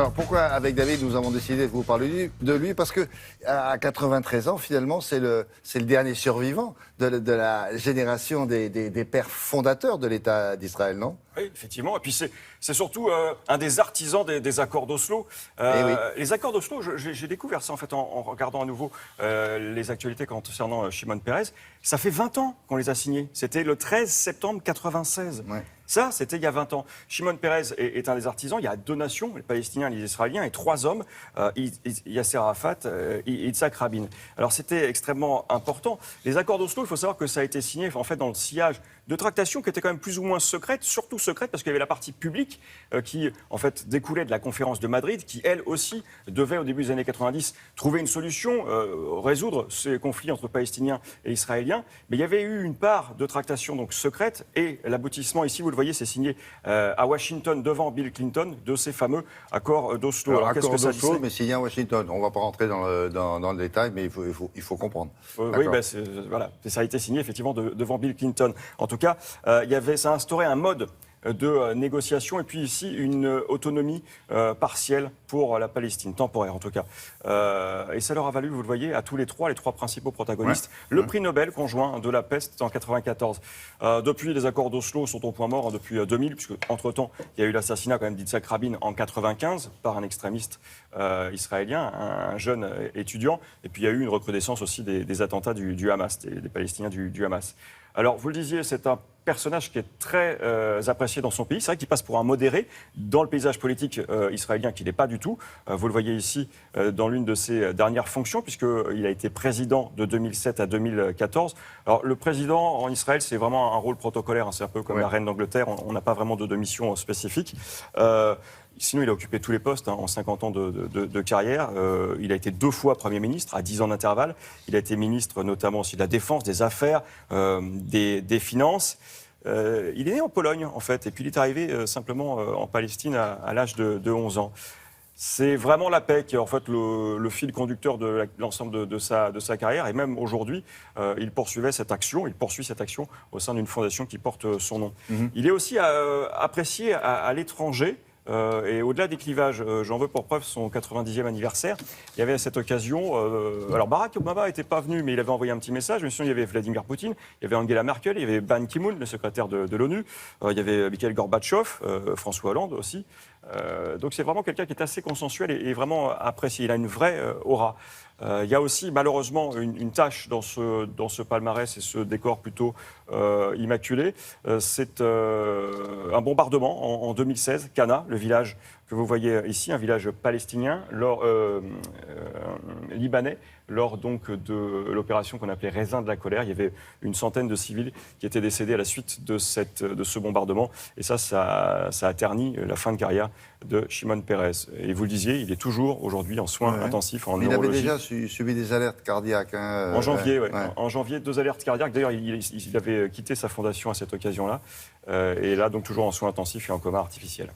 Alors pourquoi, avec David, nous avons décidé de vous parler de lui? Parce que à 93 ans, finalement, c'est le dernier survivant de la génération des pères fondateurs de l'État d'Israël, non? Oui, effectivement. Et puis c'est surtout un des artisans des accords d'Oslo. Eh oui. Les accords d'Oslo, j'ai découvert ça en fait en regardant à nouveau les actualités concernant Shimon Peres. Ça fait 20 ans qu'on les a signés. C'était le 13 septembre 96. Ouais. Ça, c'était il y a 20 ans. Shimon Peres est un des artisans. Il y a 2 nations, les Palestiniens et les Israéliens, et 3 hommes, Yasser Arafat et Yitzhak Rabin. Alors c'était extrêmement important. Les accords d'Oslo, il faut savoir que ça a été signé en fait dans le sillage de tractations qui étaient quand même plus ou moins secrètes, surtout secrètes parce qu'il y avait la partie publique qui en fait découlait de la conférence de Madrid, qui elle aussi devait au début des années 90 trouver une solution, résoudre ces conflits entre Palestiniens et Israéliens. Mais il y avait eu une part de tractations donc secrètes et l'aboutissement ici, vous le voyez, c'est signé à Washington devant Bill Clinton de ces fameux accords d'Oslo. Alors qu'est-ce que ça disait ? mais signé à Washington. On ne va pas rentrer dans le détail, mais il faut comprendre. Oui, ben voilà, ça a été signé effectivement devant Bill Clinton. En tout cas, ça a instauré un mode de négociation et puis ici une autonomie partielle pour la Palestine, temporaire en tout cas. Et ça leur a valu, vous le voyez, à tous les trois principaux protagonistes, le prix Nobel conjoint de la paix en 1994. Depuis, les accords d'Oslo sont au point mort depuis 2000, puisque entre-temps, il y a eu l'assassinat quand même d'Yitzhak Rabin en 1995 par un extrémiste israélien, un jeune étudiant. Et puis il y a eu une recrudescence aussi des attentats du Hamas, des Palestiniens du Hamas. Alors, vous le disiez, c'est un personnage qui est très apprécié dans son pays. C'est vrai qu'il passe pour un modéré dans le paysage politique israélien, qui n'est pas du tout. Vous le voyez ici dans l'une de ses dernières fonctions, puisqu'il a été président de 2007 à 2014. Alors, le président en Israël, c'est vraiment un rôle protocolaire. Hein, c'est un peu comme la reine d'Angleterre. On n'a pas vraiment de mission spécifique. Sinon, il a occupé tous les postes en 50 ans de carrière. Il a été 2 fois Premier ministre, à 10 ans d'intervalle. Il a été ministre notamment aussi de la Défense, des Affaires, des Finances. Il est né en Pologne, en fait, et puis il est arrivé simplement en Palestine à l'âge de 11 ans. C'est vraiment la paix qui est en fait le fil conducteur de l'ensemble de sa carrière. Et même aujourd'hui, il poursuit cette action au sein d'une fondation qui porte son nom. Il est aussi apprécié à l'étranger. Et au-delà des clivages, j'en veux pour preuve son 90e anniversaire. Il y avait à cette occasion, alors Barack Obama n'était pas venu, mais il avait envoyé un petit message. Mais sinon, il y avait Vladimir Poutine, il y avait Angela Merkel, il y avait Ban Ki-moon, le secrétaire de l'ONU, il y avait Mikhail Gorbatchev, François Hollande aussi. Donc c'est vraiment quelqu'un qui est assez consensuel et vraiment apprécié. Il a une vraie aura. Il y a aussi malheureusement une tâche dans ce palmarès et ce décor plutôt immaculé. C'est un bombardement en 2016, Cana, le village que vous voyez ici, un village palestinien, libanais, lors donc de l'opération qu'on appelait Raisin de la colère. Il y avait une centaine de civils qui étaient décédés à la suite de ce bombardement. Et ça a terni la fin de carrière de Shimon Peres. Et vous le disiez, il est toujours aujourd'hui en soins intensifs, en neurologie. Il avait déjà subi des alertes cardiaques. En janvier, en janvier, 2 alertes cardiaques. D'ailleurs, il avait quitté sa fondation à cette occasion-là. Et là, donc toujours en soins intensifs et en coma artificiel.